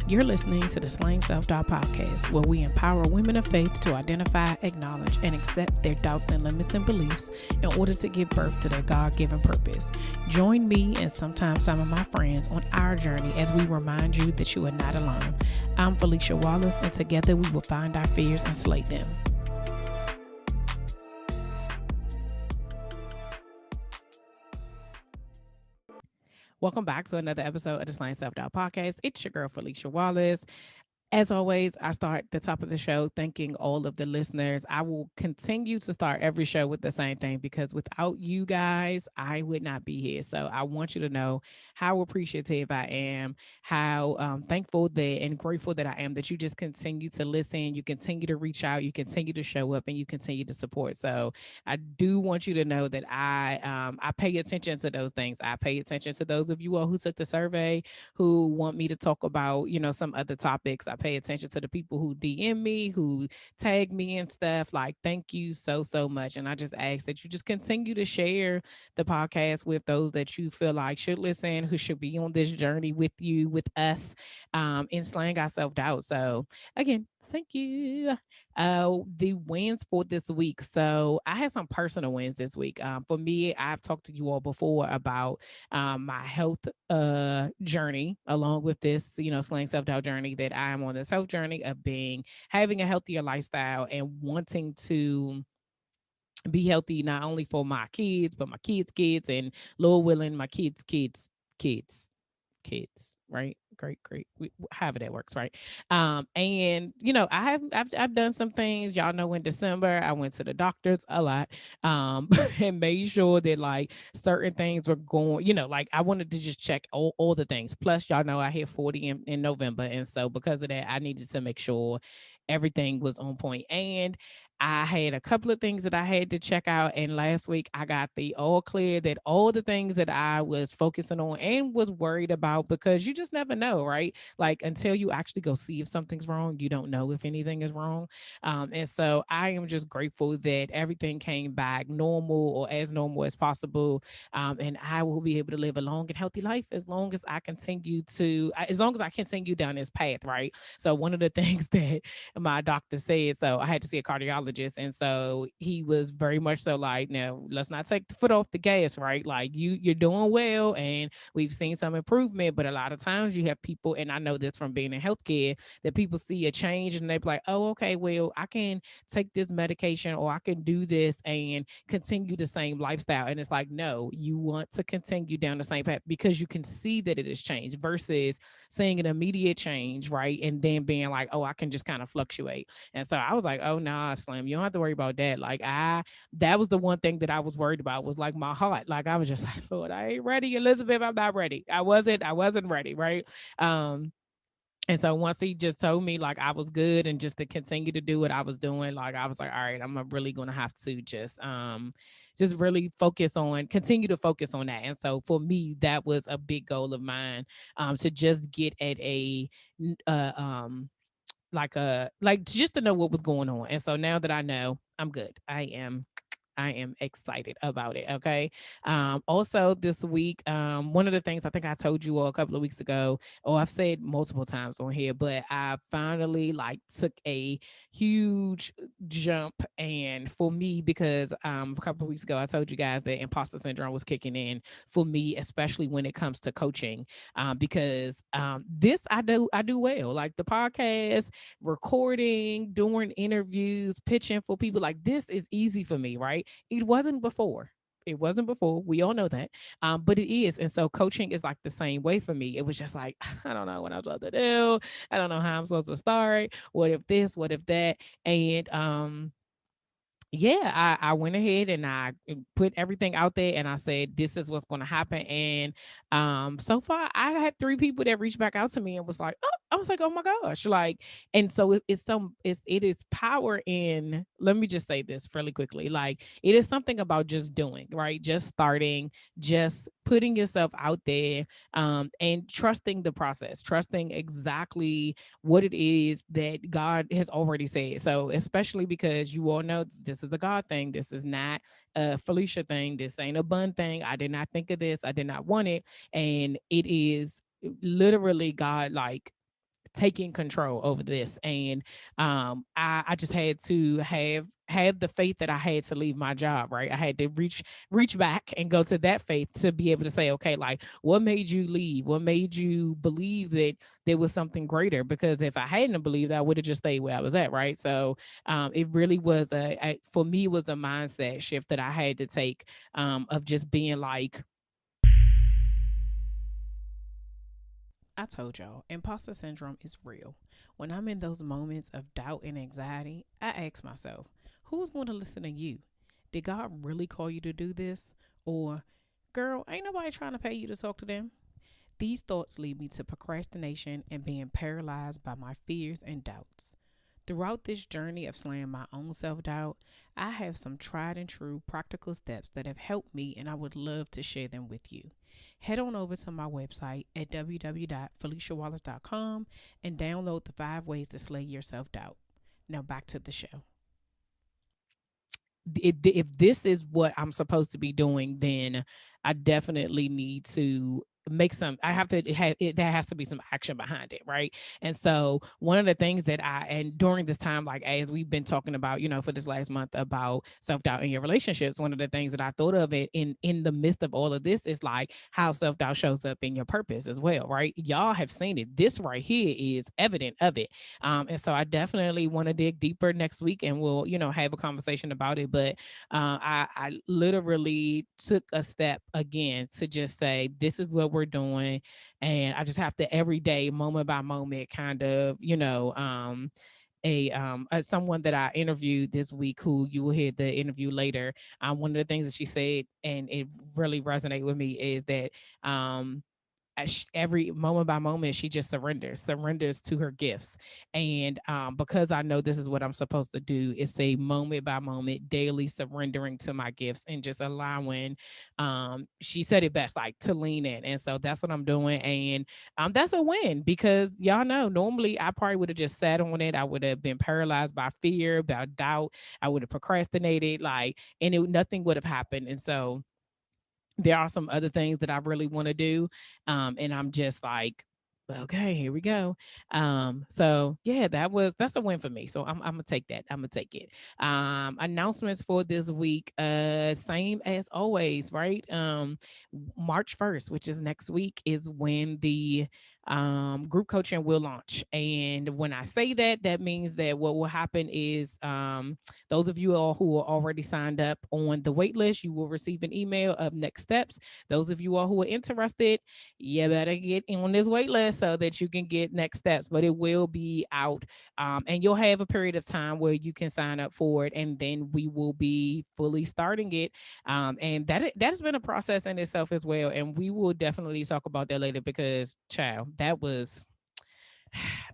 You're listening to the Slaying Self-Doubt podcast, where we empower women of faith to identify, acknowledge, and accept their doubts and limits and beliefs in order to give birth to their God-given purpose. Join me and sometimes some of my friends on our journey as we remind you that you are not alone. I'm Felicia Wallace, and together we will find our fears and slay them. Welcome back to another episode of the Slaying Self-Doubt podcast. It's your girl, Felicia Wallace. As always, I start the top of the show thanking all of the listeners. I will continue to start every show with the same thing because without you guys, I would not be here. So I want you to know how appreciative I am, how thankful that and grateful that I am that you just continue to listen, you continue to reach out, you continue to show up, and you continue to support. So I do want you to know that I pay attention to those things. I pay attention to those of you all who took the survey, who want me to talk about, some other topics. I pay attention to the people who DM me, who tag me and stuff. Like, thank you so much. And I just ask that you just continue to share the podcast with those that you feel like should listen, who should be on this journey with you, with us, in slaying our self-doubt. So again, thank you. The wins for this week. So I had some personal wins this week. For me, I've talked to you all before about my health journey, along with this, slaying self-doubt journey, that I am on this health journey of having a healthier lifestyle and wanting to be healthy, not only for my kids, but my kids, and Lord willing, my kids, right? Great. However that works, right? And I've done some things. Y'all know, in December I went to the doctors a lot, and made sure that like certain things were going. Like I wanted to just check all the things. Plus, y'all know I hit 40 in November, and so because of that, I needed to make sure everything was on point. And I had a couple of things that I had to check out. And last week I got the all clear that all the things that I was focusing on and was worried about, because you just never know, right? Like until you actually go see if something's wrong, you don't know if anything is wrong. And so I am just grateful that everything came back normal, or as normal as possible. And I will be able to live a long and healthy life as long as I continue down this path, right? So one of the things that my doctor said, so I had to see a cardiologist, and so he was very much so like, no, let's not take the foot off the gas, right? Like you're doing well, and we've seen some improvement, but a lot of times you have people, and I know this from being in healthcare, that people see a change and they're like, oh, okay, well, I can take this medication, or I can do this and continue the same lifestyle. And it's like, no, you want to continue down the same path because you can see that it has changed, versus seeing an immediate change, right? And then being like, oh, I can just kind of fluctuate. And so I was like, oh, nah, Slim, you don't have to worry about that. Like that was the one thing that I was worried about, was like my heart. Like I was just like, Lord, I ain't ready, Elizabeth. I'm not ready. I wasn't ready. Right. And so once he just told me like I was good and just to continue to do what I was doing, like I was like, all right, I'm really gonna have to just really continue to focus on that. And so for me, that was a big goal of mine, to just get at a just to know what was going on. And so now that I know, I'm good. I am excited about it. Okay. Also this week, one of the things I think I told you all a couple of weeks ago, or I've said multiple times on here, but I finally like took a huge jump. And for me, because a couple of weeks ago, I told you guys that imposter syndrome was kicking in for me, especially when it comes to coaching. Because this I do well, like the podcast, recording, doing interviews, pitching for people. Like this is easy for me, right? It wasn't before. It wasn't before. We all know that. But it is. And so coaching is like the same way for me. It was just like, I don't know what I'm supposed to do. I don't know how I'm supposed to start. What if this? What if that? And yeah, I went ahead and I put everything out there, and I said, this is what's going to happen. And so far I had 3 people that reached back out to me and was like, oh, I was like, oh my gosh. Like, and so it is power in, let me just say this really quickly. Like it is something about just doing, right? Just starting, just putting yourself out there, and trusting the process, trusting exactly what it is that God has already said. So especially because you all know this is a God thing. This is not a Felicia thing. This ain't a Bun thing. I did not think of this. I did not want it. And it is literally God like taking control over this. And I just had to have the faith that I had to leave my job, right? I had to reach back and go to that faith to be able to say, okay, like, what made you leave? What made you believe that there was something greater? Because if I hadn't believed, I would have just stayed where I was at, right? So it really was for me, it was a mindset shift that I had to take, of just being like, I told y'all, imposter syndrome is real. When I'm in those moments of doubt and anxiety, I ask myself, who's going to listen to you? Did God really call you to do this? Or, girl, ain't nobody trying to pay you to talk to them? These thoughts lead me to procrastination and being paralyzed by my fears and doubts. Throughout this journey of slaying my own self doubt, I have some tried and true practical steps that have helped me, and I would love to share them with you. Head on over to my website at www.feliciawallace.com and download the 5 ways to slay your self doubt. Now back to the show. If this is what I'm supposed to be doing, then I definitely need to make some. I have to have it. There has to be some action behind it, right? And so one of the things that and during this time, like as we've been talking about, for this last month about self doubt in your relationships, one of the things that I thought of it in the midst of all of this is like how self doubt shows up in your purpose as well, right? Y'all have seen it. This right here is evident of it. And so I definitely want to dig deeper next week, and we'll have a conversation about it. But I literally took a step again to just say, this is what we're doing. And I just have to every day, moment by moment, kind of, someone that I interviewed this week, who you will hear the interview later. One of the things that she said, and it really resonated with me, is that every moment by moment she just surrenders to her gifts. And because I know this is what I'm supposed to do, it's a moment by moment daily surrendering to my gifts and just allowing, she said it best, like, to lean in. And so that's what I'm doing. And that's a win, because y'all know normally I probably would have just sat on it. I would have been paralyzed by fear, about doubt. I would have procrastinated, like, and nothing would have happened. And so there are some other things that I really want to do. And I'm just like, okay, here we go. So yeah, that's a win for me. So I'm gonna take that. I'm gonna take it. Announcements for this week, same as always, right? March 1st, which is next week, is when the group coaching will launch. And when I say that, that means that what will happen is, those of you all who are already signed up on the wait list, you will receive an email of next steps. Those of you all who are interested, you better get on this wait list so that you can get next steps. But it will be out, and you'll have a period of time where you can sign up for it, and then we will be fully starting it. And that has been a process in itself as well. And we will definitely talk about that later, because, child, that was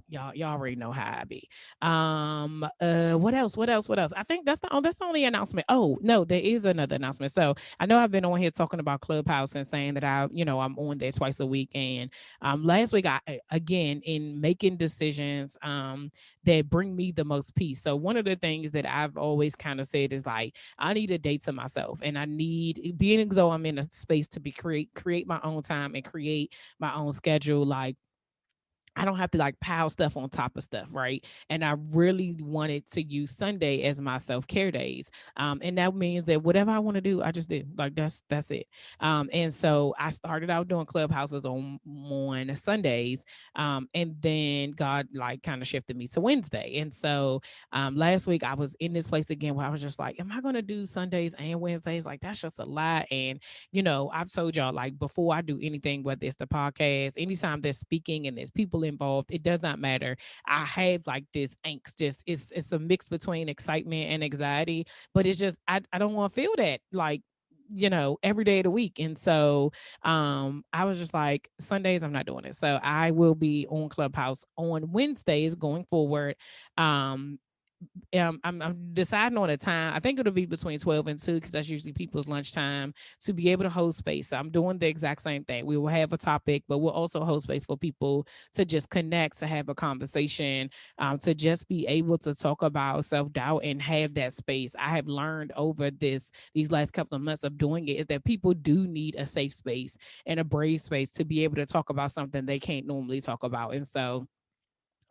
y'all already know how I be. What else? I think that's the only announcement. Oh no, there is another announcement. So I know I've been on here talking about Clubhouse and saying that I'm on there twice a week. And last week, again, in making decisions that bring me the most peace. So one of the things that I've always kind of said is, like, I need a date to myself, and I need, being as though I'm in a space to be create my own time and create my own schedule. Like, I don't have to, like, pile stuff on top of stuff, right? And I really wanted to use Sunday as my self-care days. And that means that whatever I want to do, I just do. Like, that's it. And so I started out doing clubhouses on Sundays. And then God, like, kind of shifted me to Wednesday. And so last week I was in this place again where I was just like, am I gonna do Sundays and Wednesdays? Like, that's just a lot. And I've told y'all, like, before I do anything, whether it's the podcast, anytime there's speaking and there's people involved, it does not matter. I have, like, this angst, just it's a mix between excitement and anxiety, but it's just I don't want to feel that, like, every day of the week. And so I was just like, Sundays I'm not doing it. So I will be on Clubhouse on Wednesdays going forward. um I'm deciding on a time. I think it'll be between 12 and 2, because that's usually people's lunchtime, to be able to hold space. So I'm doing the exact same thing. We will have a topic, but we'll also hold space for people to just connect, to have a conversation, to just be able to talk about self-doubt and have that space. I have learned over these last couple of months of doing it, is that people do need a safe space and a brave space to be able to talk about something they can't normally talk about. And so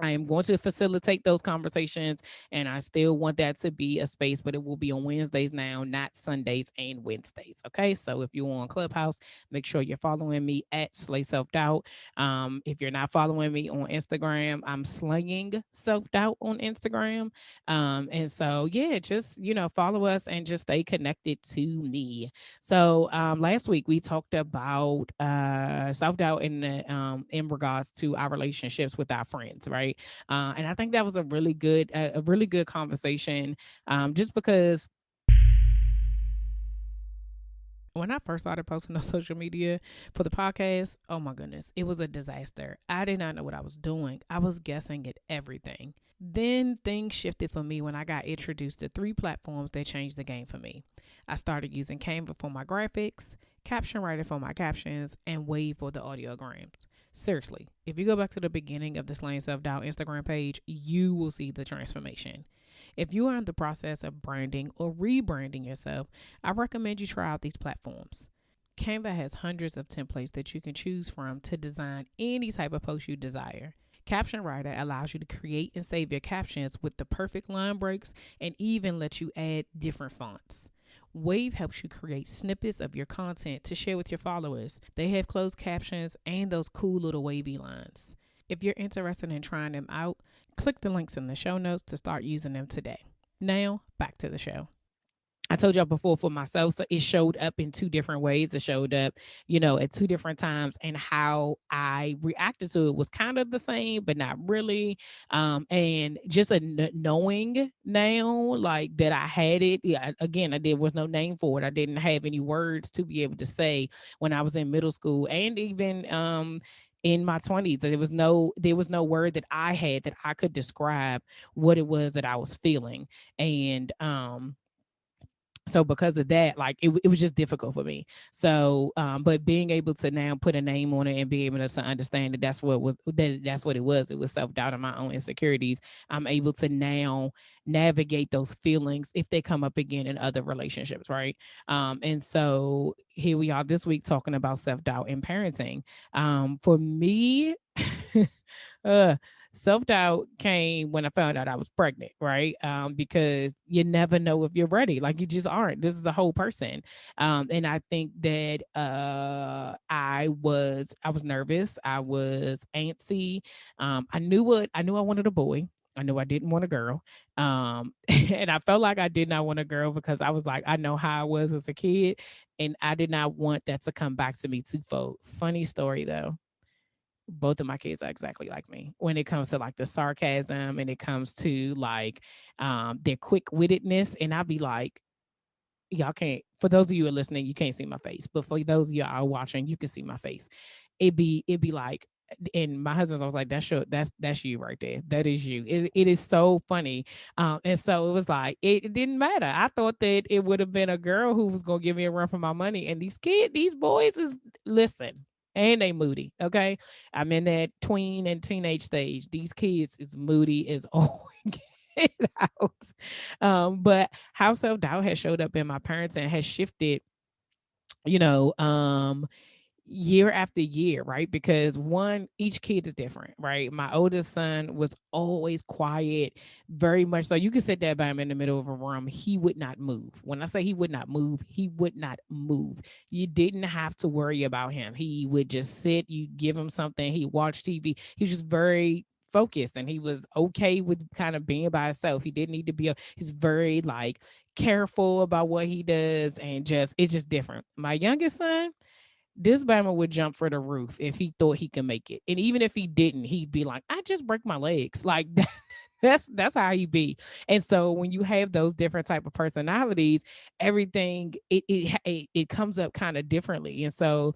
I am going to facilitate those conversations, and I still want that to be a space, but it will be on Wednesdays now, not Sundays and Wednesdays. Okay. So if you're on Clubhouse, make sure you're following me at Slay Self Doubt. If you're not following me on Instagram, I'm slaying self doubt on Instagram. And so, yeah, just, follow us and just stay connected to me. So last week we talked about self doubt in regards to our relationships with our friends, right? And I think that was a really good conversation, just because when I first started posting on social media for the podcast, oh my goodness, it was a disaster. I did not know what I was doing. I was guessing at everything. Then things shifted for me when I got introduced to three platforms that changed the game for me. I started using Canva for my graphics, Caption Writer for my captions, and Wave for the audiograms. Seriously, if you go back to the beginning of the Slaying Self Doubt Instagram page, you will see the transformation. If you are in the process of branding or rebranding yourself, I recommend you try out these platforms. Canva has hundreds of templates that you can choose from to design any type of post you desire. Caption Writer allows you to create and save your captions with the perfect line breaks and even lets you add different fonts. Wave helps you create snippets of your content to share with your followers. They have closed captions and those cool little wavy lines. If you're interested in trying them out, click the links in the show notes to start using them today. Now, back to the show. I told y'all before for myself, so it showed up in two different ways. It showed up, at two different times, and how I reacted to it was kind of the same, but not really. And just knowing now, like that I had it. Yeah, again, there was no name for it. I didn't have any words to be able to say when I was in middle school, and even in my 20s. There was no word that I had that I could describe what it was that I was feeling. And so because of that, like it was just difficult for me. So but being able to now put a name on it and be able to understand that that's what it was self-doubt and my own insecurities. I'm able to now navigate those feelings if they come up again in other relationships, right? And so here we are this week talking about self-doubt and parenting. For me, uh self doubt came when I found out I was pregnant, right? Because you never know if you're ready. Like you just aren't. This is the whole person. And I think that I was nervous. I was antsy. I knew I wanted a boy. I knew I didn't want a girl. And I felt like I did not want a girl because I was like, I know how I was as a kid, and I did not want that to come back to me twofold. Funny story though, both of my kids are exactly like me when it comes to like the sarcasm, and it comes to like their quick-wittedness. And I'll be like, y'all can't, for those of you who are listening, you can't see my face, but for those of you are watching, you can see my face. It'd be like, and my husband's always like, that's you right there, that is you. It is so funny. And so it was like it didn't matter. I thought that it would have been a girl who was gonna give me a run for my money, and these boys is, listen, and they moody. Okay, I'm in that tween and teenage stage. These kids is moody as all get out. But how self doubt has showed up in my parents and has shifted, you know, year after year, right? Because one, each kid is different, right? My oldest son was always quiet, very much so. You could sit there by him in the middle of a room, he would not move. When I say he would not move, he would not move. You didn't have to worry about him. He would just sit, you give him something, he watched TV. He was just very focused, and he was okay with kind of being by himself. He didn't need to be he's very like careful about what he does, and just it's just different. My youngest son, this Bama would jump for the roof if he thought he could make it. And even if he didn't, he'd be like, I just break my legs. Like that's how he be. And so when you have those different type of personalities, everything it comes up kind of differently. And so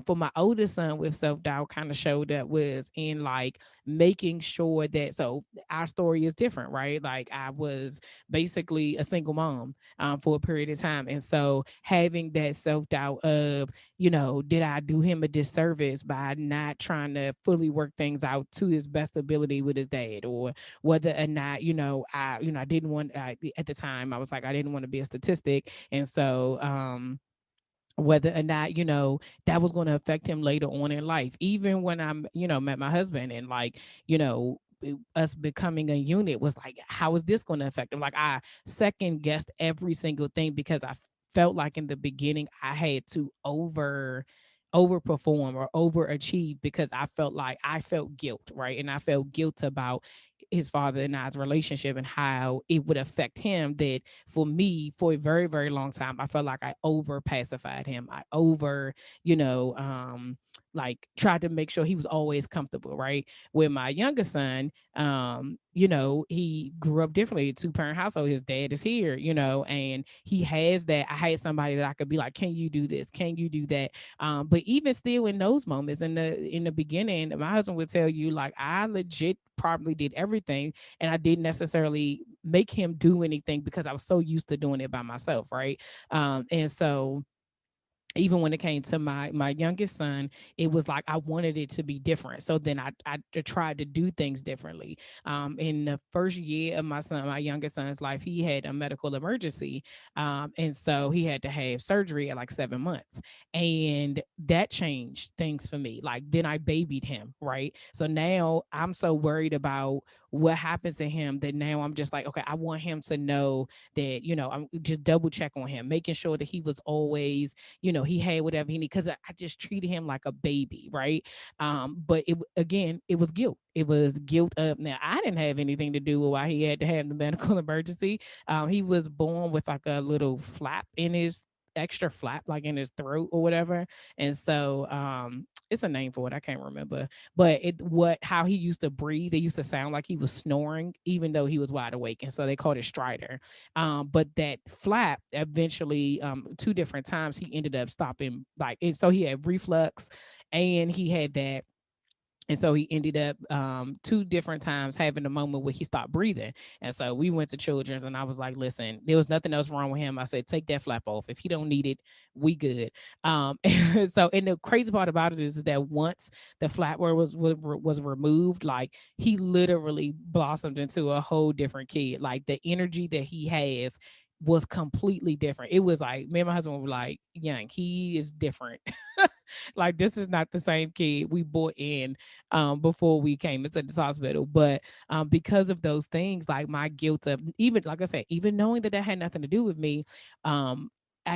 for my oldest son with self-doubt kind of showed up was in like making sure that, so our story is different, right? Like I was basically a single mom for a period of time. And so having that self-doubt of, did I do him a disservice by not trying to fully work things out to his best ability with his dad, or whether or not, I didn't want, at the time, I was like, I didn't want to be a statistic. And so, whether or not, that was going to affect him later on in life, even when I'm, met my husband, and like, you know, us becoming a unit was like, how is this going to affect him? Like, I second guessed every single thing because I felt like in the beginning I had to overperform or overachieve because I felt guilt, right? And I felt guilt about his father and I's relationship and how it would affect him. That for me, for a very, very long time, I felt like I over pacified him. I over, you know, like tried to make sure he was always comfortable, right? With my younger son, he grew up differently, 2-parent household. His dad is here, and he has that. I had somebody that I could be like, can you do this? Can you do that? But even still in those moments in the beginning, my husband would tell you, like, I legit probably did everything and I didn't necessarily make him do anything because I was so used to doing it by myself, right? And so even when it came to my youngest son, it was like I wanted it to be different. So then I tried to do things differently. In the first year of my youngest son's life, he had a medical emergency, and so he had to have surgery at like 7 months, and that changed things for me. Like then I babied him, right? So now I'm so worried about what happened to him that now I'm just like, okay, I want him to know that I'm just double check on him, making sure that he was always he had whatever he needed because I just treated him like a baby, right? But again, it was guilt. It was guilt of now I didn't have anything to do with why he had to have the medical emergency. He was born with like a little flap in his extra flap like in his throat or whatever, and so it's a name for it, I can't remember, but how he used to breathe, it used to sound like he was snoring even though he was wide awake, and so they called it stridor. But that flap eventually, 2 different times he ended up stopping, like it, so he had reflux and he had that, and so he ended up 2 different times having a moment where he stopped breathing. And so we went to Children's and I was like, listen, there was nothing else wrong with him. I said, take that flap off. If he don't need it, we good. And the crazy part about it is that once the flap was removed, like he literally blossomed into a whole different kid. Like the energy that he has was completely different. It was like me and my husband were like, Young, he is different. Like this is not the same kid we brought in before we came into this hospital. But because of those things, like my guilt of even, like I said, even knowing that had nothing to do with me,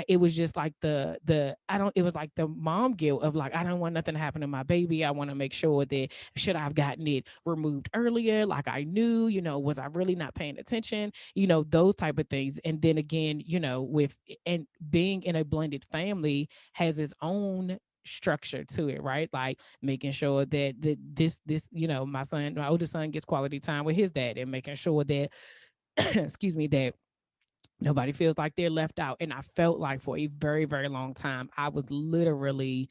it was just like it was like the mom guilt of like, I don't want nothing to happen to my baby. I want to make sure that should I've gotten it removed earlier, like I knew, was I really not paying attention, those type of things. And then again, with and being in a blended family has its own structure to it, right? Like making sure that this my oldest son gets quality time with his dad, and making sure that excuse me, that nobody feels like they're left out. And I felt like for a very, very long time I was literally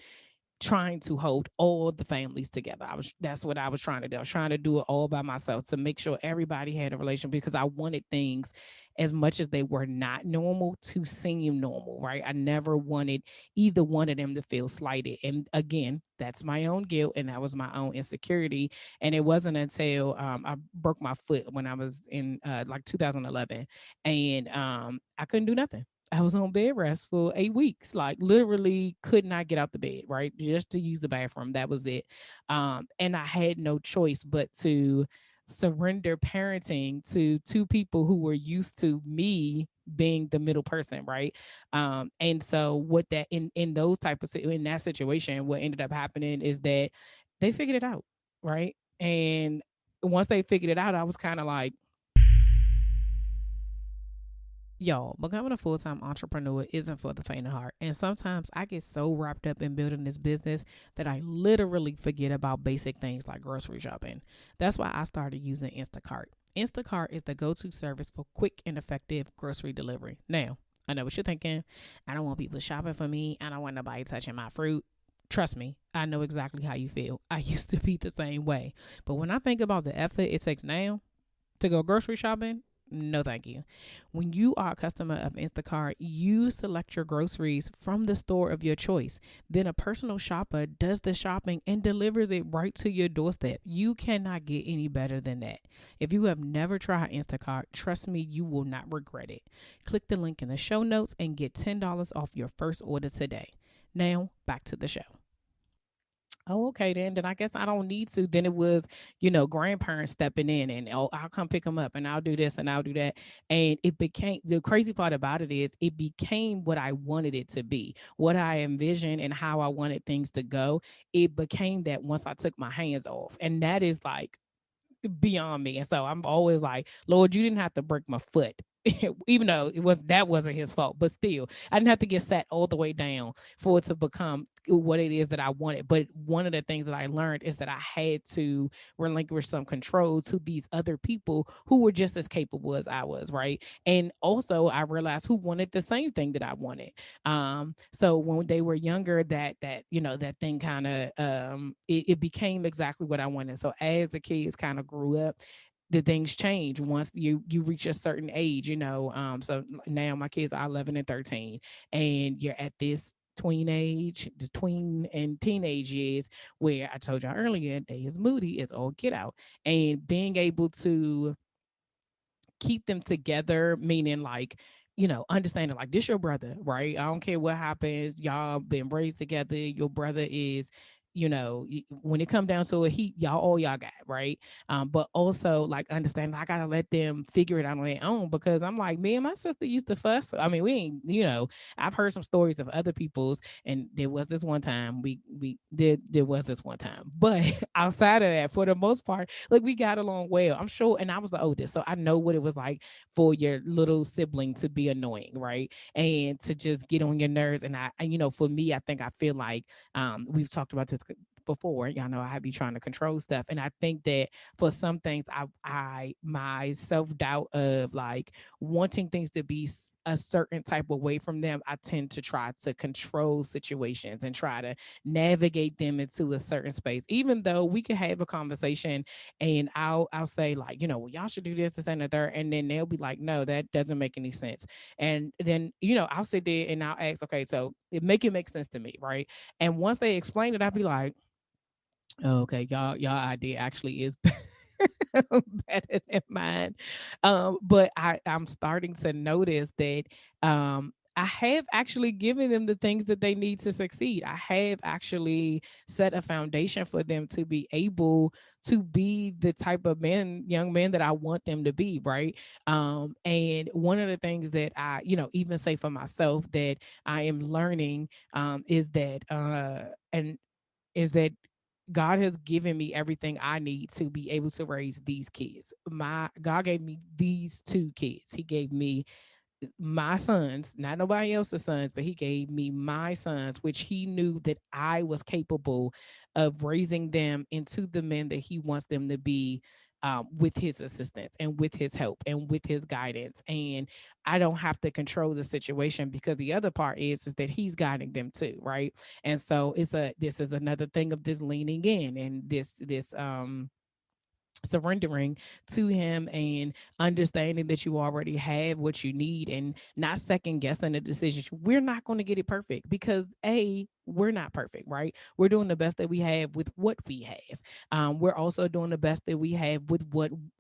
trying to hold all the families together. That's what I was trying to do. I was trying to do it all by myself to make sure everybody had a relationship because I wanted things, as much as they were not normal, to seem normal, right? I never wanted either one of them to feel slighted. And again, that's my own guilt and that was my own insecurity. And it wasn't until I broke my foot when I was in like 2011, and I couldn't do nothing. I was on bed rest for 8 weeks, like literally could not get out the bed, right? Just to use the bathroom. That was it. And I had no choice but to surrender parenting to 2 people who were used to me being the middle person, right? And so what that in those type of in that situation, what ended up happening is that they figured it out, right? And once they figured it out, I was kind of like, y'all, becoming a full time entrepreneur isn't for the faint of heart. And sometimes I get so wrapped up in building this business that I literally forget about basic things like grocery shopping. That's why I started using Instacart. Instacart is the go to service for quick and effective grocery delivery. Now, I know what you're thinking. I don't want people shopping for me. I don't want nobody touching my fruit. Trust me, I know exactly how you feel. I used to be the same way. But when I think about the effort it takes now to go grocery shopping, no, thank you. When you are a customer of Instacart, you select your groceries from the store of your choice. Then a personal shopper does the shopping and delivers it right to your doorstep. You cannot get any better than that. If you have never tried Instacart, trust me, you will not regret it. Click the link in the show notes and get $10 off your first order today. Now, back to the show. Oh, okay, then I guess I don't need to. Then it was, grandparents stepping in and, oh, I'll come pick them up and I'll do this and I'll do that. And it became, the crazy part about it is it became what I wanted it to be, what I envisioned and how I wanted things to go. It became that once I took my hands off. And that is like beyond me. And so I'm always like, Lord, you didn't have to break my foot. Even though that wasn't his fault, but still, I didn't have to get sat all the way down for it to become what it is that I wanted. But one of the things that I learned is that I had to relinquish some control to these other people who were just as capable as I was, right? And also, I realized who wanted the same thing that I wanted. So when they were younger, that thing kind of it became exactly what I wanted. So as the kids kind of grew up, the things change once you reach a certain age, so now my kids are 11 and 13, and you're at this tween age, the tween and teenage years, where I told you earlier they is moody is all get out, and being able to keep them together, meaning like, understanding like this your brother, right? I don't care what happens. Y'all been raised together. Your brother is, when it come down to it, y'all all y'all got, right? But also like understanding I gotta let them figure it out on their own, because I'm like, me and my sister used to fuss. I mean, we ain't, I've heard some stories of other people's, and there was this one time. But outside of that, for the most part, like we got along well. I'm sure, and I was the oldest, so I know what it was like for your little sibling to be annoying, right? And to just get on your nerves. And for me, I think I feel like we've talked about this before. Y'all know I be trying to control stuff, and I think that for some things, I my self doubt of like wanting things to be a certain type of way from them, I tend to try to control situations and try to navigate them into a certain space. Even though we could have a conversation and I'll say like, well, y'all should do this and the third, and then they'll be like, no, that doesn't make any sense. And then I'll sit there and I'll ask, okay, so it make sense to me, right? And once they explain it, I'll be like, oh, okay, y'all idea actually is better than mine. But I'm starting to notice that I have actually given them the things that they need to succeed. I have actually set a foundation for them to be able to be the type of young men that I want them to be, right? And one of the things that I, even say for myself that I am learning is that and is that God has given me everything I need to be able to raise these kids. My God gave me these two kids. He gave me my sons, not nobody else's sons, but he gave me my sons, which he knew that I was capable of raising them into the men that he wants them to be, with his assistance and with his help and with his guidance. And I don't have to control the situation, because the other part is that he's guiding them too, right? And so this is another thing of this leaning in and this surrendering to him and understanding that you already have what you need and not second guessing the decisions. We're not going to get it perfect, because we're not perfect, right? We're doing the best that we have with what we have. We're also doing the best that we have with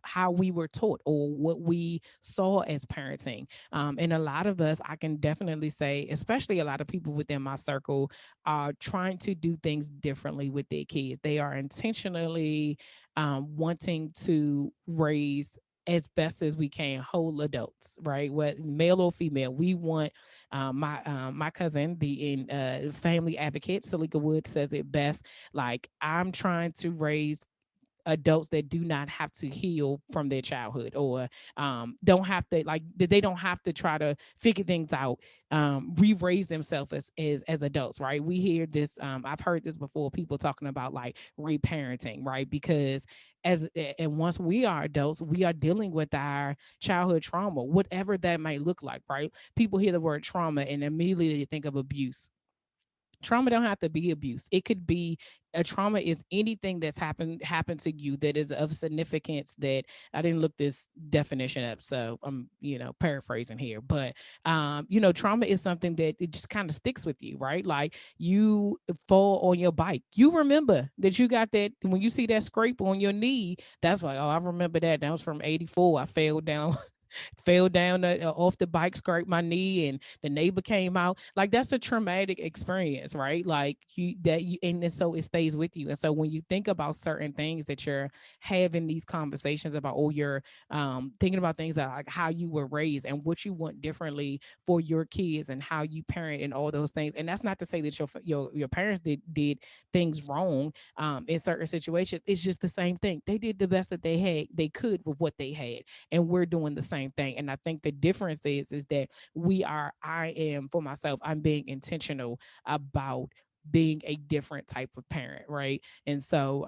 how we were taught or what we saw as parenting. And a lot of us, I can definitely say, especially a lot of people within my circle, are trying to do things differently with their kids. They are intentionally wanting to raise as best as we can whole adults, right? What male or female, we want. My cousin, the family advocate, Salika Wood, says it best. Like, I'm trying to raise adults that do not have to heal from their childhood, or don't have to, like, they don't have to try to figure things out, re-raise themselves as adults, right? We hear this, I've heard this before, people talking about like reparenting, right? Because and once we are adults, we are dealing with our childhood trauma, whatever that might look like, right? People hear the word trauma and immediately think of abuse. Trauma don't have to be abuse. It could be a trauma is anything that's happened to you that is of significance. That I didn't look this definition up, so I'm paraphrasing here, but trauma is something that it just kind of sticks with you, right? Like, you fall on your bike, you remember that you got that when you see that scrape on your knee. That's like, oh, I remember that. That was from '84. I fell down fell down off the bike, scraped my knee, and the neighbor came out. Like that's a traumatic experience, right? Like and then so it stays with you. And so when you think about certain things that you're having these conversations about, or you're thinking about things that like how you were raised and what you want differently for your kids and how you parent and all those things. And that's not to say that your parents did things wrong in certain situations. It's just the same thing. They did the best that they could with what they had, and we're doing the same thing. And I think the difference is that I am, for myself, I'm being intentional about being a different type of parent, right? And so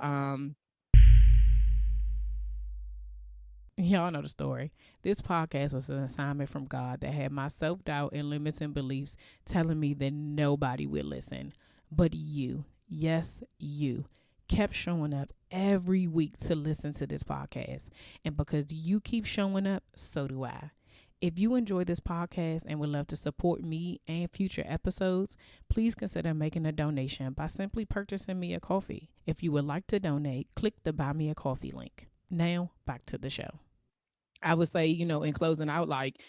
y'all know the story. This podcast was an assignment from God that had my self doubt and limiting beliefs telling me that nobody would listen. But you, yes, you, kept showing up every week to listen to this podcast. And because you keep showing up, so do I. If you enjoy this podcast and would love to support me and future episodes, please consider making a donation by simply purchasing me a coffee. If you would like to donate, click the Buy Me a Coffee link. Now, back to the show. I would say, in closing out, like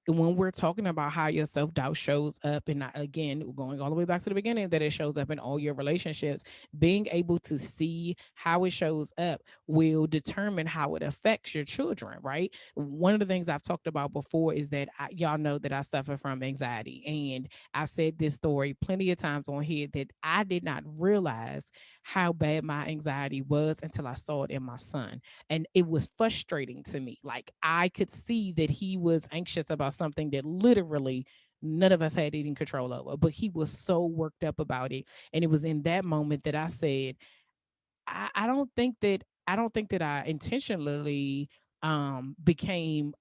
when we're talking about how your self doubt shows up, and again, going all the way back to the beginning, that it shows up in all your relationships, being able to see how it shows up will determine how it affects your children, right? One of the things I've talked about before is that y'all know that I suffer from anxiety. And I've said this story plenty of times on here that I did not realize how bad my anxiety was until I saw it in my son. And it was frustrating to me. Like I could see that he was anxious about something that literally none of us had any control over, but he was so worked up about it. And it was in that moment that I said, I don't think that I intentionally I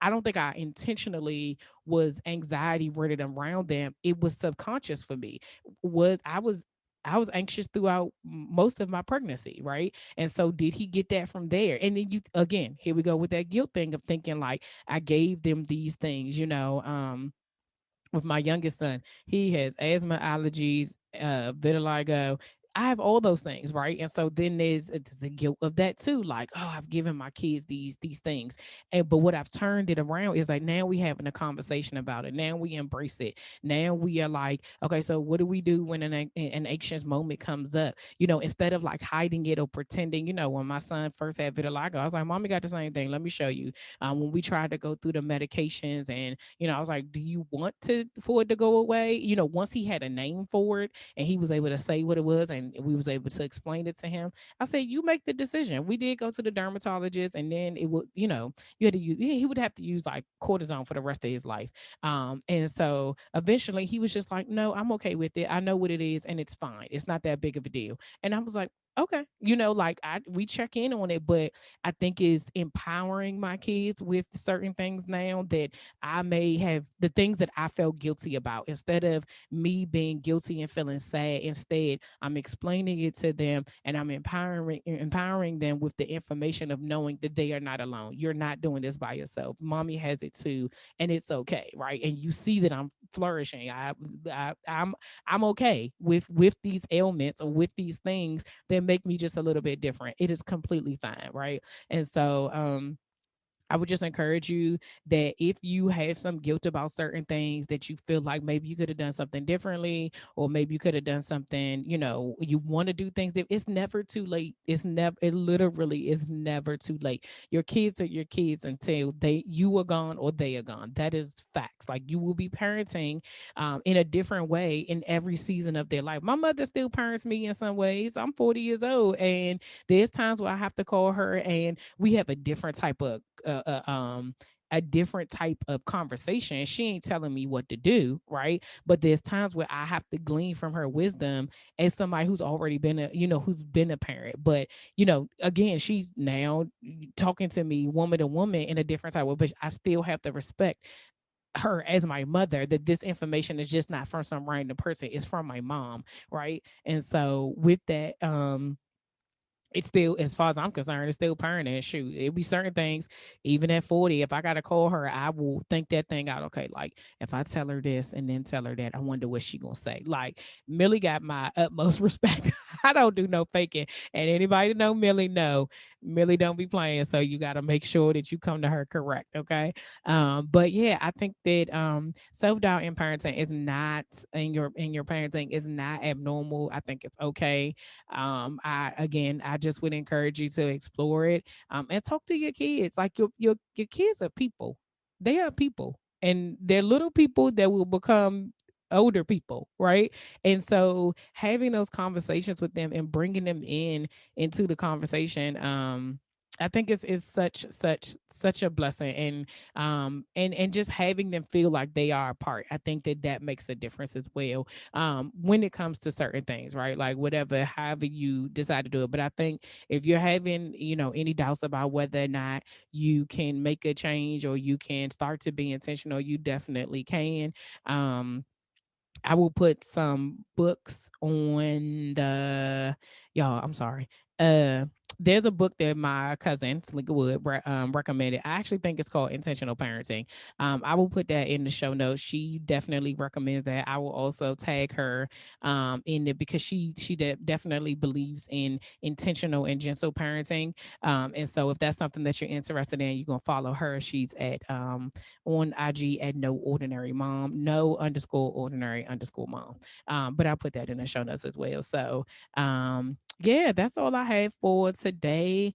don't think I intentionally was anxiety rooted around them. It was subconscious for me. Was I was anxious throughout most of my pregnancy, right? And so did he get that from there? And then you again, here we go with that guilt thing of thinking like I gave them these things, with my youngest son, he has asthma, allergies, vitiligo. I have all those things, right? And so then it's the guilt of that too. Like, oh, I've given my kids these things, and but what I've turned it around is like now we having a conversation about it. Now we embrace it. Now we are like, okay, so what do we do when an anxious moment comes up? Instead of like hiding it or pretending. When my son first had vitiligo, I was like, "Mommy got the same thing. Let me show you." When we tried to go through the medications, and I was like, "Do you want to for it to go away?" Once he had a name for it and he was able to say what it was, and we was able to explain it to him, I said, "You make the decision." We did go to the dermatologist, and then it would, you had to use. He would have to use like cortisone for the rest of his life. And so eventually he was just like, "No, I'm okay with it. I know what it is, and it's fine. It's not that big of a deal." And I was like, okay, like we check in on it, but I think is empowering my kids with certain things now that I may have the things that I felt guilty about. Instead of me being guilty and feeling sad, instead I'm explaining it to them, and I'm empowering them with the information of knowing that they are not alone. You're not doing this by yourself. Mommy has it too, and it's okay, right? And you see that I'm flourishing. I'm okay with these ailments or with these things that make me just a little bit different. It is completely fine, right? And so I would just encourage you that if you have some guilt about certain things that you feel like maybe you could have done something differently, or maybe you could have done something, you want to do things that it's never too late. It literally is never too late. Your kids are your kids until you are gone or they are gone. That is facts. Like you will be parenting in a different way in every season of their life. My mother still parents me in some ways. I'm 40 years old, and there's times where I have to call her, and we have a different type of conversation. She ain't telling me what to do, right? But there's times where I have to glean from her wisdom as somebody who's already been who's been a parent. But again, she's now talking to me woman to woman in a different type of way, but I still have to respect her as my mother, that this information is just not from some random person. It's from my mom, right? And so with that, it's still, as far as I'm concerned, it's still parenting. Shoot, it'll be certain things, even at 40, if I gotta call her, I will think that thing out. Okay, like if I tell her this and then tell her that, I wonder what she gonna say. Like Millie got my utmost respect. I don't do no faking. And anybody know Millie, know Millie don't be playing. So you got to make sure that you come to her correct. Okay. But yeah, I think that self-doubt in parenting is not in your parenting is not abnormal. I think it's okay. I just would encourage you to explore it, and talk to your kids. Like your kids are people. They are people, and they're little people that will become older people, right? And so having those conversations with them and bringing them into the conversation, I think it's such a blessing, and just having them feel like they are a part. I think that makes a difference as well, when it comes to certain things, right? Like whatever, however you decide to do it. But I think if you're having, any doubts about whether or not you can make a change or you can start to be intentional, you definitely can. I will put some books on the y'all. I'm sorry. Uh, there's a book that my cousin Salika Wood recommended. I actually think it's called Intentional Parenting. I will put that in the show notes. She definitely recommends that. I will also tag her in it because she definitely believes in intentional and gentle parenting. And so if that's something that you're interested in, you're gonna follow her. She's at on IG at no ordinary mom, no underscore ordinary underscore mom. But I'll put that in the show notes as well. So yeah, that's all I have for today.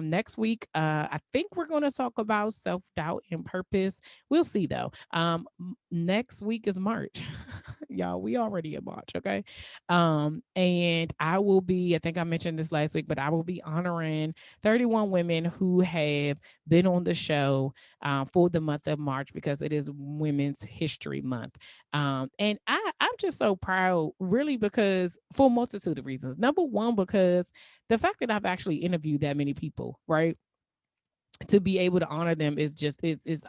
Next week, I think we're going to talk about self doubt and purpose. We'll see though. Next week is March. Y'all, we already in March, okay? And I think I mentioned this last week, but I will be honoring 31 women who have been on the show for the month of March because it is Women's History Month. And I'm just so proud, really, because for a multitude of reasons. Number one, because the fact that I've actually interviewed that many people, right? To be able to honor them is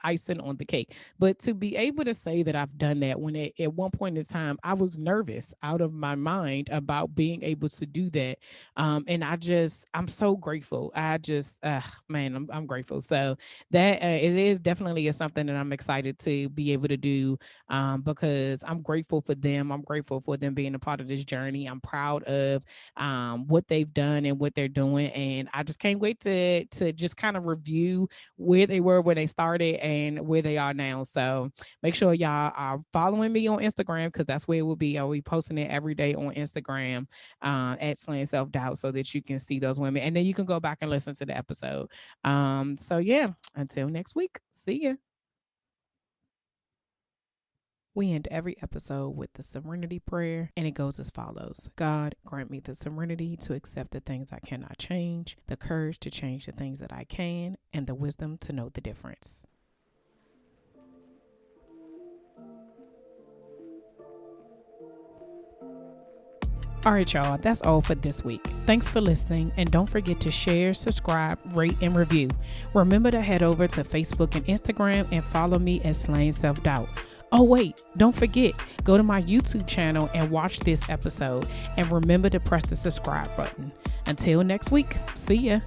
icing on the cake. But to be able to say that I've done that when at one point in time I was nervous out of my mind about being able to do that, and I'm so grateful. Man, I'm grateful. So that it is definitely is something that I'm excited to be able to do, because I'm grateful for them. I'm grateful for them being a part of this journey. I'm proud of what they've done and what they're doing, and I just can't wait to just kind of review where they were when they started and where they are now. So make sure y'all are following me on Instagram because that's where it will be. I'll be posting it every day on Instagram at Slaying Self Doubt so that you can see those women, and then you can go back and listen to the episode. So yeah, until next week, see ya. We end every episode with the serenity prayer, and it goes as follows: God, grant me the serenity to accept the things I cannot change, the courage to change the things that I can, and the wisdom to know the difference. All right, y'all, that's all for this week. Thanks for listening, and don't forget to share, subscribe, rate, and review. Remember to head over to Facebook and Instagram and follow me at Slaying Self Doubt. Oh, wait, don't forget, go to my YouTube channel and watch this episode, and remember to press the subscribe button. Until next week, see ya.